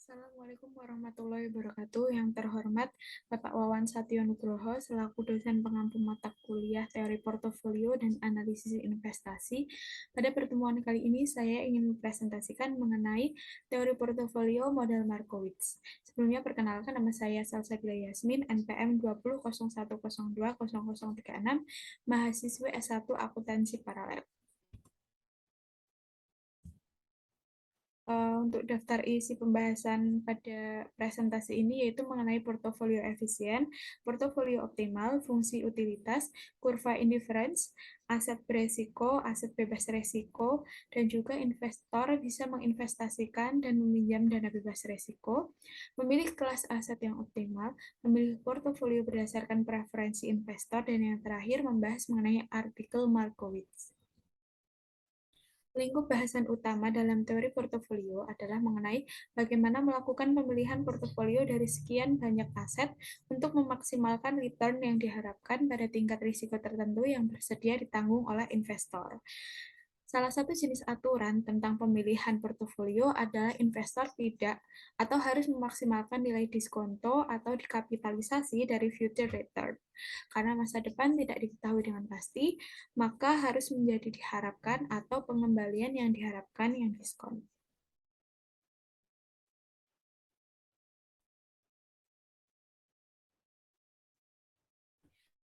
Assalamualaikum warahmatullahi wabarakatuh. Yang terhormat Bapak Wawan Satyo Nugroho selaku dosen pengampu mata kuliah Teori Portofolio dan Analisis Investasi. Pada pertemuan kali ini saya ingin mempresentasikan mengenai teori portofolio model Markowitz. Sebelumnya perkenalkan, nama saya Salsabila Yasmin, NPM 20.0102.0036, mahasiswa S1 Akuntansi Paralel. Untuk daftar isi pembahasan pada presentasi ini yaitu mengenai portofolio efisien, portofolio optimal, fungsi utilitas, kurva indifference, aset beresiko, aset bebas resiko, dan juga investor bisa menginvestasikan dan meminjam dana bebas resiko, memilih kelas aset yang optimal, memilih portofolio berdasarkan preferensi investor, dan yang terakhir membahas mengenai artikel Markowitz. Lingkup bahasan utama dalam teori portofolio adalah mengenai bagaimana melakukan pemilihan portofolio dari sekian banyak aset untuk memaksimalkan return yang diharapkan pada tingkat risiko tertentu yang bersedia ditanggung oleh investor. Salah satu jenis aturan tentang pemilihan portofolio adalah investor tidak atau harus memaksimalkan nilai diskonto atau dikapitalisasi dari future return. Karena masa depan tidak diketahui dengan pasti, maka harus menjadi diharapkan atau pengembalian yang diharapkan yang diskon.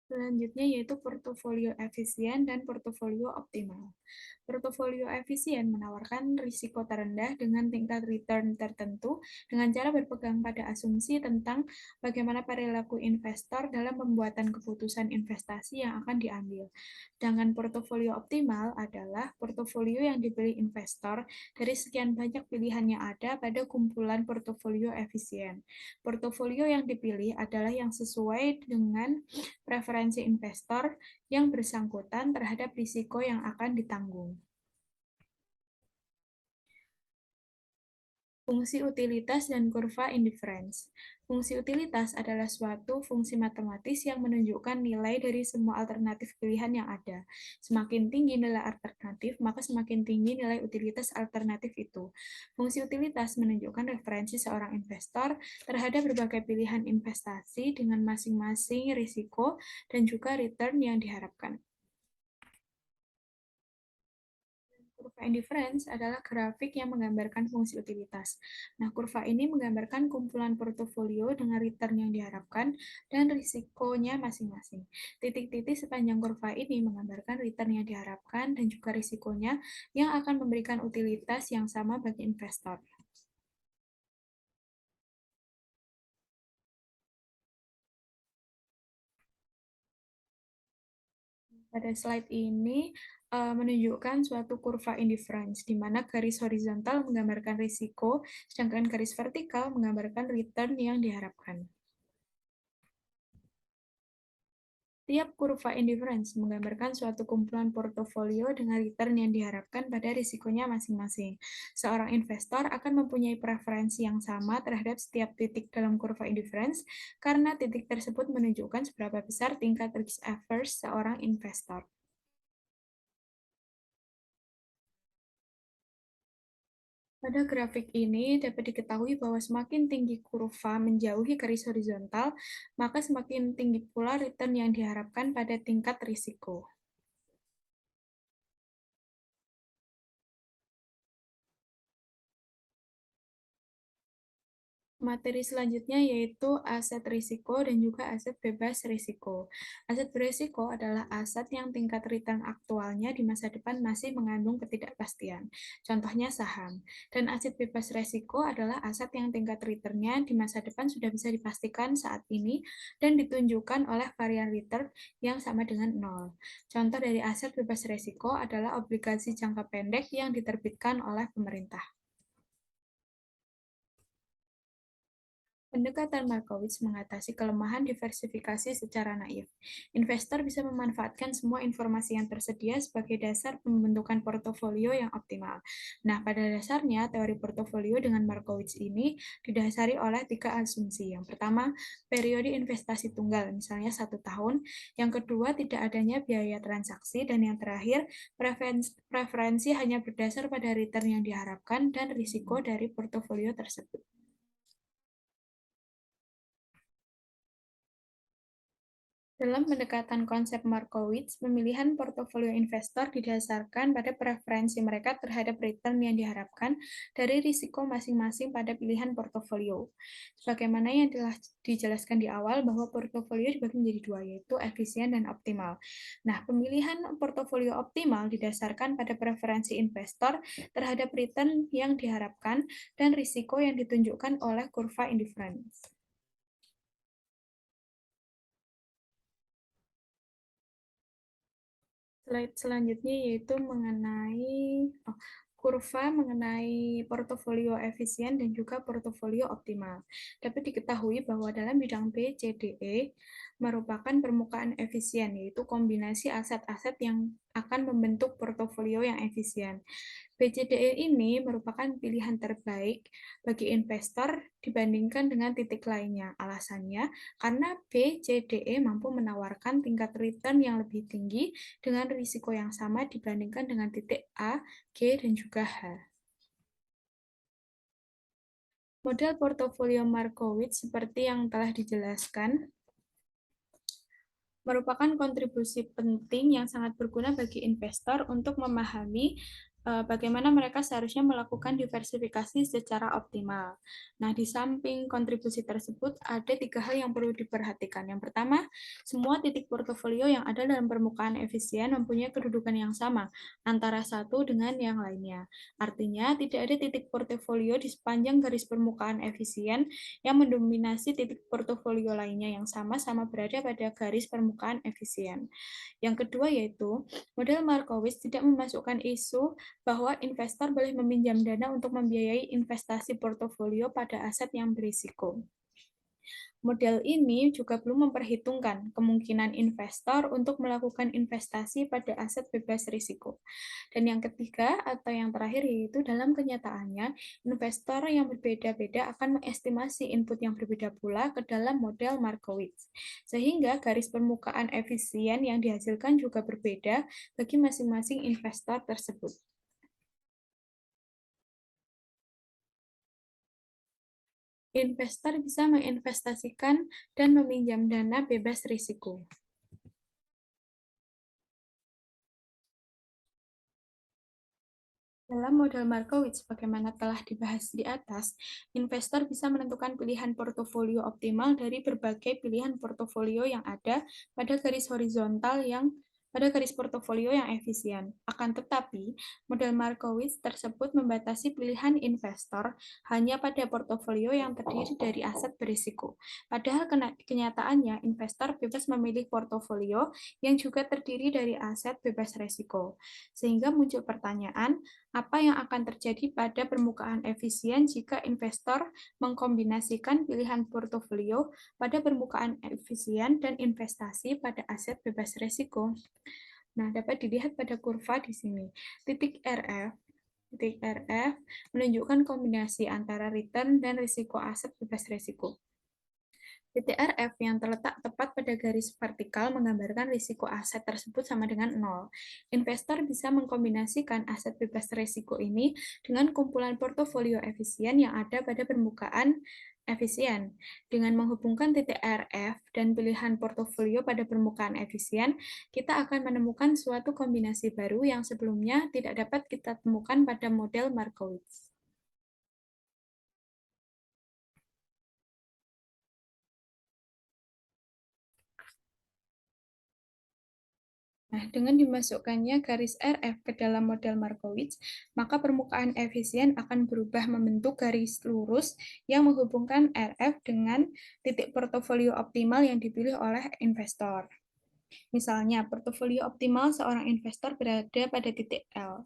Selanjutnya yaitu portofolio efisien dan portofolio optimal. Portofolio efisien menawarkan risiko terendah dengan tingkat return tertentu dengan cara berpegang pada asumsi tentang bagaimana perilaku investor dalam pembuatan keputusan investasi yang akan diambil. Sedangkan portofolio optimal adalah portofolio yang dipilih investor dari sekian banyak pilihan yang ada pada kumpulan portofolio efisien. Portofolio yang dipilih adalah yang sesuai dengan preferensi investor yang bersangkutan terhadap risiko yang akan ditanggung. Fungsi utilitas dan kurva indifference. Fungsi utilitas adalah suatu fungsi matematis yang menunjukkan nilai dari semua alternatif pilihan yang ada. Semakin tinggi nilai alternatif, maka semakin tinggi nilai utilitas alternatif itu. Fungsi utilitas menunjukkan referensi seorang investor terhadap berbagai pilihan investasi dengan masing-masing risiko dan juga return yang diharapkan. Kurva indifference adalah grafik yang menggambarkan fungsi utilitas. Nah, kurva ini menggambarkan kumpulan portofolio dengan return yang diharapkan dan risikonya masing-masing. Titik-titik sepanjang kurva ini menggambarkan return yang diharapkan dan juga risikonya yang akan memberikan utilitas yang sama bagi investor. Pada slide ini menunjukkan suatu kurva indifference, di mana garis horizontal menggambarkan risiko, sedangkan garis vertikal menggambarkan return yang diharapkan. Tiap kurva indifference menggambarkan suatu kumpulan portofolio dengan return yang diharapkan pada risikonya masing-masing. Seorang investor akan mempunyai preferensi yang sama terhadap setiap titik dalam kurva indifference karena titik tersebut menunjukkan seberapa besar tingkat risk averse seorang investor. Pada grafik ini dapat diketahui bahwa semakin tinggi kurva menjauhi garis horizontal, maka semakin tinggi pula return yang diharapkan pada tingkat risiko. Materi selanjutnya yaitu aset risiko dan juga aset bebas risiko. Aset berisiko adalah aset yang tingkat return aktualnya di masa depan masih mengandung ketidakpastian. Contohnya saham. Dan aset bebas risiko adalah aset yang tingkat returnnya di masa depan sudah bisa dipastikan saat ini dan ditunjukkan oleh varian return yang sama dengan 0. Contoh dari aset bebas risiko adalah obligasi jangka pendek yang diterbitkan oleh pemerintah. Pendekatan Markowitz mengatasi kelemahan diversifikasi secara naif. Investor bisa memanfaatkan semua informasi yang tersedia sebagai dasar pembentukan portofolio yang optimal. Nah, pada dasarnya, teori portofolio dengan Markowitz ini didasari oleh 3 asumsi. Yang pertama, periode investasi tunggal, misalnya 1 tahun. Yang kedua, tidak adanya biaya transaksi. Dan yang terakhir, preferensi hanya berdasar pada return yang diharapkan dan risiko dari portofolio tersebut. Dalam pendekatan konsep Markowitz, pemilihan portofolio investor didasarkan pada preferensi mereka terhadap return yang diharapkan dari risiko masing-masing pada pilihan portofolio. Sebagaimana yang telah dijelaskan di awal bahwa portofolio dibagi menjadi dua, yaitu efisien dan optimal. Nah, pemilihan portofolio optimal didasarkan pada preferensi investor terhadap return yang diharapkan dan risiko yang ditunjukkan oleh kurva indifference. Slide selanjutnya yaitu mengenai kurva mengenai portofolio efisien dan juga portofolio optimal. Dapat diketahui bahwa dalam bidang BCDE merupakan permukaan efisien, yaitu kombinasi aset-aset yang akan membentuk portofolio yang efisien. BCDE ini merupakan pilihan terbaik bagi investor dibandingkan dengan titik lainnya. Alasannya, karena BCDE mampu menawarkan tingkat return yang lebih tinggi dengan risiko yang sama dibandingkan dengan titik A, G, dan juga H. Model portofolio Markowitz seperti yang telah dijelaskan merupakan kontribusi penting yang sangat berguna bagi investor untuk memahami bagaimana mereka seharusnya melakukan diversifikasi secara optimal. Nah, di samping kontribusi tersebut, ada 3 hal yang perlu diperhatikan. Yang pertama, semua titik portofolio yang ada dalam permukaan efisien mempunyai kedudukan yang sama antara satu dengan yang lainnya. Artinya, tidak ada titik portofolio di sepanjang garis permukaan efisien yang mendominasi titik portofolio lainnya yang sama-sama berada pada garis permukaan efisien. Yang kedua yaitu, model Markowitz tidak memasukkan isu bahwa investor boleh meminjam dana untuk membiayai investasi portofolio pada aset yang berisiko. Model ini juga belum memperhitungkan kemungkinan investor untuk melakukan investasi pada aset bebas risiko. Dan yang ketiga atau yang terakhir yaitu dalam kenyataannya, investor yang berbeda-beda akan mengestimasi input yang berbeda pula ke dalam model Markowitz. Sehingga garis permukaan efisien yang dihasilkan juga berbeda bagi masing-masing investor tersebut. Investor bisa menginvestasikan dan meminjam dana bebas risiko. Dalam model Markowitz, bagaimana telah dibahas di atas, investor bisa menentukan pilihan portofolio optimal dari berbagai pilihan portofolio yang ada pada garis horizontal pada garis portofolio yang efisien. Akan tetapi, model Markowitz tersebut membatasi pilihan investor hanya pada portofolio yang terdiri dari aset berisiko. Padahal kenyataannya, investor bebas memilih portofolio yang juga terdiri dari aset bebas risiko. Sehingga muncul pertanyaan, apa yang akan terjadi pada permukaan efisien jika investor mengkombinasikan pilihan portofolio pada permukaan efisien dan investasi pada aset bebas risiko? Nah, dapat dilihat pada kurva di sini. Titik RF menunjukkan kombinasi antara return dan risiko aset bebas risiko. Titik RF yang terletak tepat pada garis vertikal menggambarkan risiko aset tersebut sama dengan 0. Investor bisa mengkombinasikan aset bebas risiko ini dengan kumpulan portofolio efisien yang ada pada permukaan efisien. Dengan menghubungkan titik RF dan pilihan portofolio pada permukaan efisien, kita akan menemukan suatu kombinasi baru yang sebelumnya tidak dapat kita temukan pada model Markowitz. Nah, dengan dimasukkannya garis RF ke dalam model Markowitz, maka permukaan efisien akan berubah membentuk garis lurus yang menghubungkan RF dengan titik portofolio optimal yang dipilih oleh investor. Misalnya, portofolio optimal seorang investor berada pada titik L.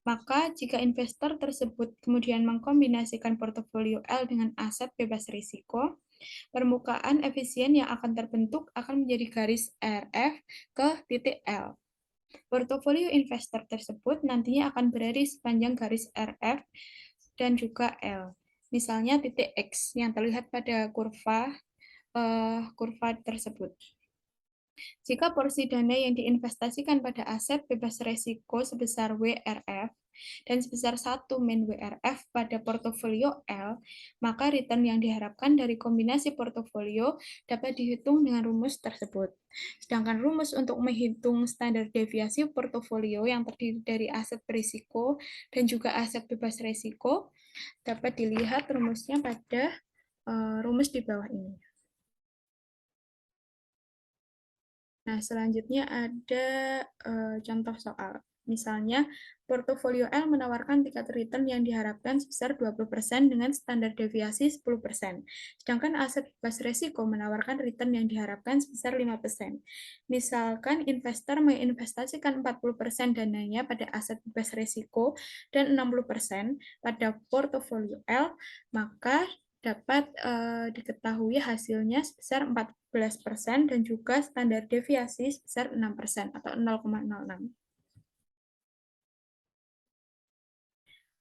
Maka, jika investor tersebut kemudian mengkombinasikan portofolio L dengan aset bebas risiko, permukaan efisien yang akan terbentuk akan menjadi garis RF ke titik L. Portofolio investor tersebut nantinya akan berada di sepanjang garis RF dan juga L. Misalnya titik X yang terlihat pada kurva tersebut. Jika porsi dana yang diinvestasikan pada aset bebas risiko sebesar WRF dan sebesar 1 min WRF pada portofolio L, maka return yang diharapkan dari kombinasi portofolio dapat dihitung dengan rumus tersebut. Sedangkan rumus untuk menghitung standar deviasi portofolio yang terdiri dari aset berisiko dan juga aset bebas risiko dapat dilihat rumusnya pada rumus di bawah ini. Nah, selanjutnya ada contoh soal. Misalnya, portofolio L menawarkan tingkat return yang diharapkan sebesar 20% dengan standar deviasi 10%. Sedangkan aset bebas risiko menawarkan return yang diharapkan sebesar 5%. Misalkan investor menginvestasikan 40% dananya pada aset bebas risiko dan 60% pada portofolio L, maka dapat diketahui hasilnya sebesar 14% dan juga standar deviasi sebesar 6% atau 0,06.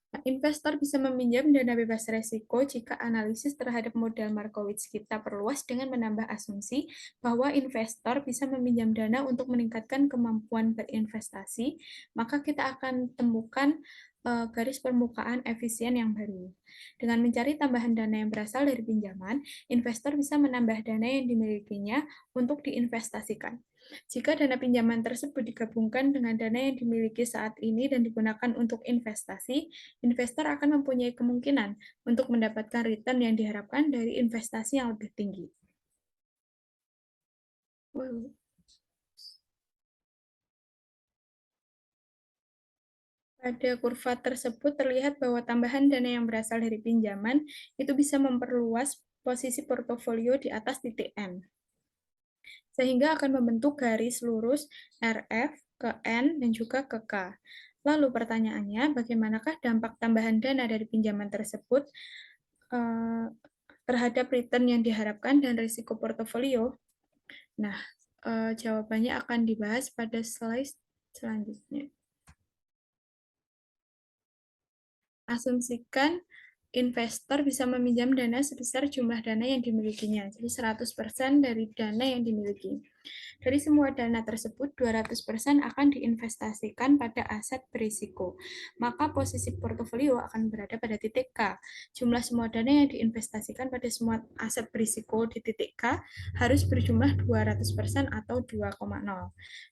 Nah, investor bisa meminjam dana bebas risiko jika analisis terhadap modal Markowitz kita perluas dengan menambah asumsi bahwa investor bisa meminjam dana untuk meningkatkan kemampuan berinvestasi, maka kita akan temukan garis permukaan efisien yang baru. Dengan mencari tambahan dana yang berasal dari pinjaman, investor bisa menambah dana yang dimilikinya untuk diinvestasikan. Jika dana pinjaman tersebut digabungkan dengan dana yang dimiliki saat ini dan digunakan untuk investasi, investor akan mempunyai kemungkinan untuk mendapatkan return yang diharapkan dari investasi yang lebih tinggi. Pada kurva tersebut terlihat bahwa tambahan dana yang berasal dari pinjaman itu bisa memperluas posisi portofolio di atas titik M, sehingga akan membentuk garis lurus RF ke N dan juga ke K. Lalu pertanyaannya, bagaimanakah dampak tambahan dana dari pinjaman tersebut terhadap return yang diharapkan dan risiko portofolio? Nah, jawabannya akan dibahas pada slide selanjutnya. Asumsikan investor bisa meminjam dana sebesar jumlah dana yang dimilikinya, jadi 100% dari dana yang dimiliki. Dari semua dana tersebut, 200% akan diinvestasikan pada aset berisiko. Maka posisi portofolio akan berada pada titik K. Jumlah semua dana yang diinvestasikan pada semua aset berisiko di titik K harus berjumlah 200% atau 2,0.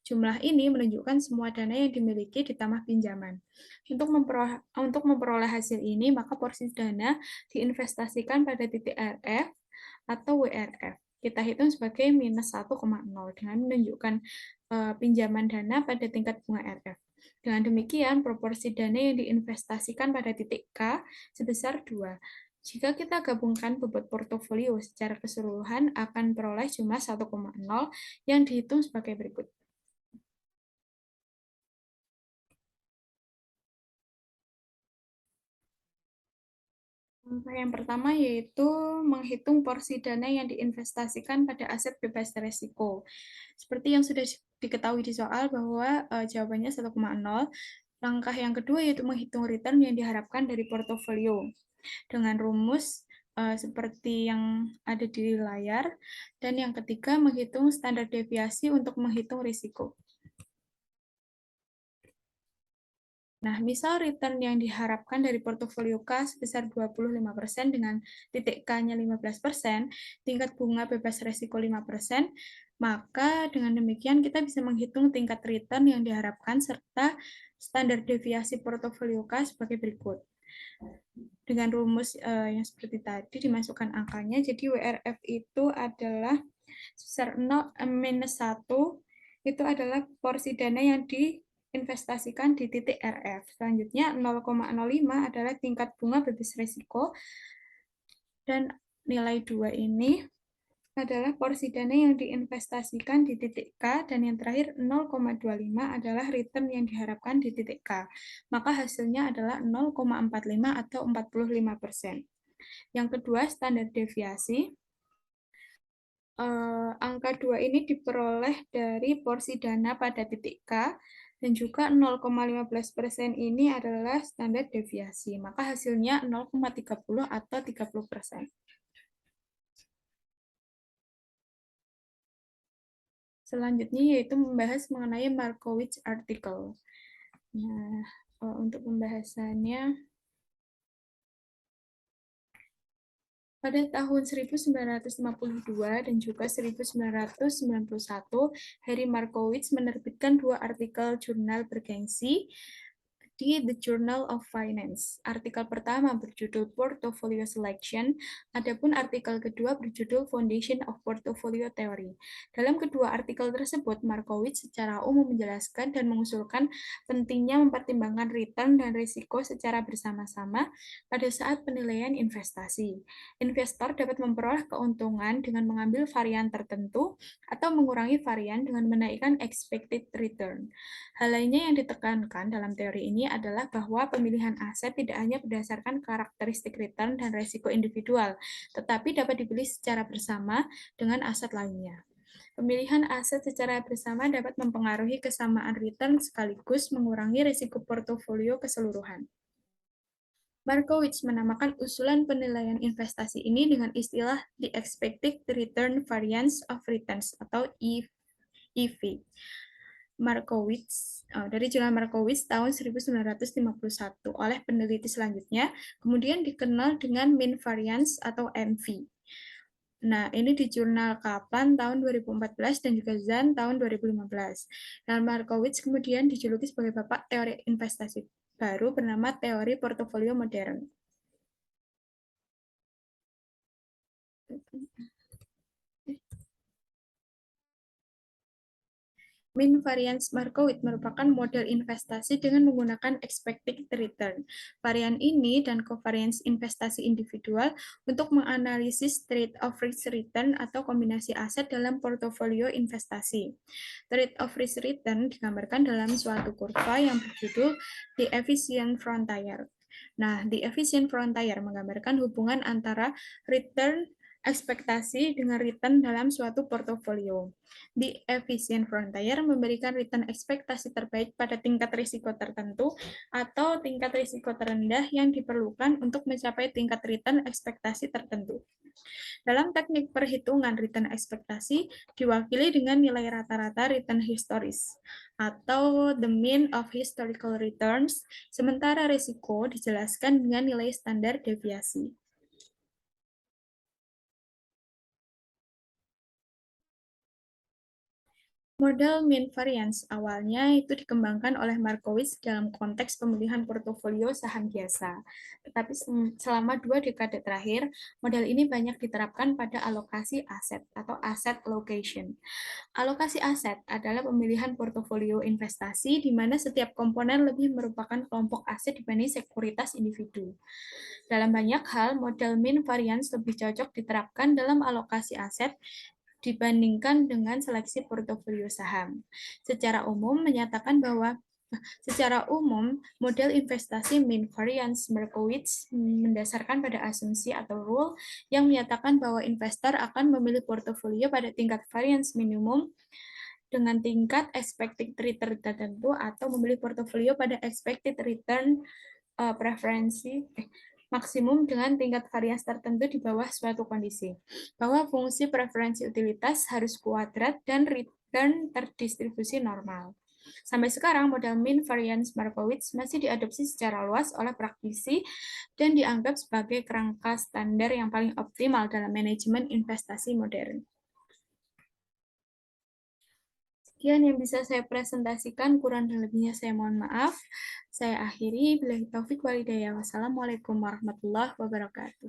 Jumlah ini menunjukkan semua dana yang dimiliki ditambah pinjaman. Untuk memperoleh hasil ini, maka porsi dana diinvestasikan pada titik RF atau WRF. Kita hitung sebagai minus 1,0 dengan menunjukkan pinjaman dana pada tingkat bunga RF. Dengan demikian, proporsi dana yang diinvestasikan pada titik K sebesar 2. Jika kita gabungkan bobot portofolio secara keseluruhan, akan peroleh jumlah 1,0 yang dihitung sebagai berikut. Langkah yang pertama yaitu menghitung porsi dana yang diinvestasikan pada aset bebas risiko. Seperti yang sudah diketahui di soal bahwa jawabannya 1,0. Langkah yang kedua yaitu menghitung return yang diharapkan dari portofolio dengan rumus seperti yang ada di layar. Dan yang ketiga, menghitung standar deviasi untuk menghitung risiko. Nah, misal return yang diharapkan dari portofolio K sebesar 25% dengan titik K-nya 15%, tingkat bunga bebas risiko 5%, maka dengan demikian kita bisa menghitung tingkat return yang diharapkan serta standar deviasi portofolio K sebagai berikut. Dengan rumus yang seperti tadi dimasukkan angkanya, jadi WRF itu adalah sebesar 0-1, itu adalah porsi dana yang diinvestasikan di titik RF. Selanjutnya 0,05 adalah tingkat bunga bebas risiko, dan nilai 2 ini adalah porsi dana yang diinvestasikan di titik K, dan yang terakhir 0,25 adalah return yang diharapkan di titik K. Maka hasilnya adalah 0,45 atau 45%. Yang kedua, standar deviasi. Angka 2 ini diperoleh dari porsi dana pada titik K, dan juga 0,15% ini adalah standar deviasi. Maka hasilnya 0,30 atau 30%. Selanjutnya yaitu membahas mengenai Markowitz article. Nah, Untuk pembahasannya, pada tahun 1952 dan juga 1991, Harry Markowitz menerbitkan dua artikel jurnal bergengsi di The Journal of Finance. Artikel pertama berjudul Portfolio Selection, adapun artikel kedua berjudul Foundation of Portfolio Theory. Dalam kedua artikel tersebut, Markowitz secara umum menjelaskan dan mengusulkan pentingnya mempertimbangkan return dan risiko secara bersama-sama pada saat penilaian investasi. Investor dapat memperoleh keuntungan dengan mengambil varian tertentu atau mengurangi varian dengan menaikkan expected return. Hal lainnya yang ditekankan dalam teori ini adalah bahwa pemilihan aset tidak hanya berdasarkan karakteristik return dan risiko individual, tetapi dapat dipilih secara bersama dengan aset lainnya. Pemilihan aset secara bersama dapat mempengaruhi kesamaan return sekaligus mengurangi risiko portofolio keseluruhan. Markowitz menamakan usulan penilaian investasi ini dengan istilah The Expected Return Variance of Returns atau EV. Dari jurnal Markowitz tahun 1951 oleh peneliti selanjutnya, kemudian dikenal dengan mean variance atau MV. Nah, ini di jurnal Kaplan tahun 2014 dan juga Zahn tahun 2015. Dan Markowitz kemudian dijuluki sebagai bapak teori investasi baru bernama teori portofolio modern. Mean variance Markowitz merupakan model investasi dengan menggunakan expected return. Varian ini dan covariance investasi individual untuk menganalisis trade-off risk return atau kombinasi aset dalam portofolio investasi. Trade-off risk return digambarkan dalam suatu kurva yang berjudul The Efficient Frontier. Nah, The Efficient Frontier menggambarkan hubungan antara return ekspektasi dengan return dalam suatu portofolio. Di efficient frontier memberikan return ekspektasi terbaik pada tingkat risiko tertentu atau tingkat risiko terendah yang diperlukan untuk mencapai tingkat return ekspektasi tertentu. Dalam teknik perhitungan return ekspektasi diwakili dengan nilai rata-rata return historis atau the mean of historical returns, sementara risiko dijelaskan dengan nilai standar deviasi. Model mean variance awalnya itu dikembangkan oleh Markowitz dalam konteks pemilihan portofolio saham biasa. Tetapi selama 2 dekade terakhir, model ini banyak diterapkan pada alokasi aset atau asset allocation. Alokasi aset adalah pemilihan portofolio investasi di mana setiap komponen lebih merupakan kelompok aset dibanding sekuritas individu. Dalam banyak hal, model mean variance lebih cocok diterapkan dalam alokasi aset dibandingkan dengan seleksi portofolio saham. Secara umum, model investasi mean variance Markowitz mendasarkan pada asumsi atau rule yang menyatakan bahwa investor akan memilih portofolio pada tingkat variance minimum dengan tingkat expected return tertentu atau memilih portofolio pada expected return preferensi maksimum dengan tingkat varians tertentu di bawah suatu kondisi, bahwa fungsi preferensi utilitas harus kuadrat dan return terdistribusi normal. Sampai sekarang, model mean variance Markowitz masih diadopsi secara luas oleh praktisi dan dianggap sebagai kerangka standar yang paling optimal dalam manajemen investasi modern. Sekian yang bisa saya presentasikan, kurang dan lebihnya saya mohon maaf. Saya akhiri, billahi taufik walhidayah. Wassalamualaikum warahmatullahi wabarakatuh.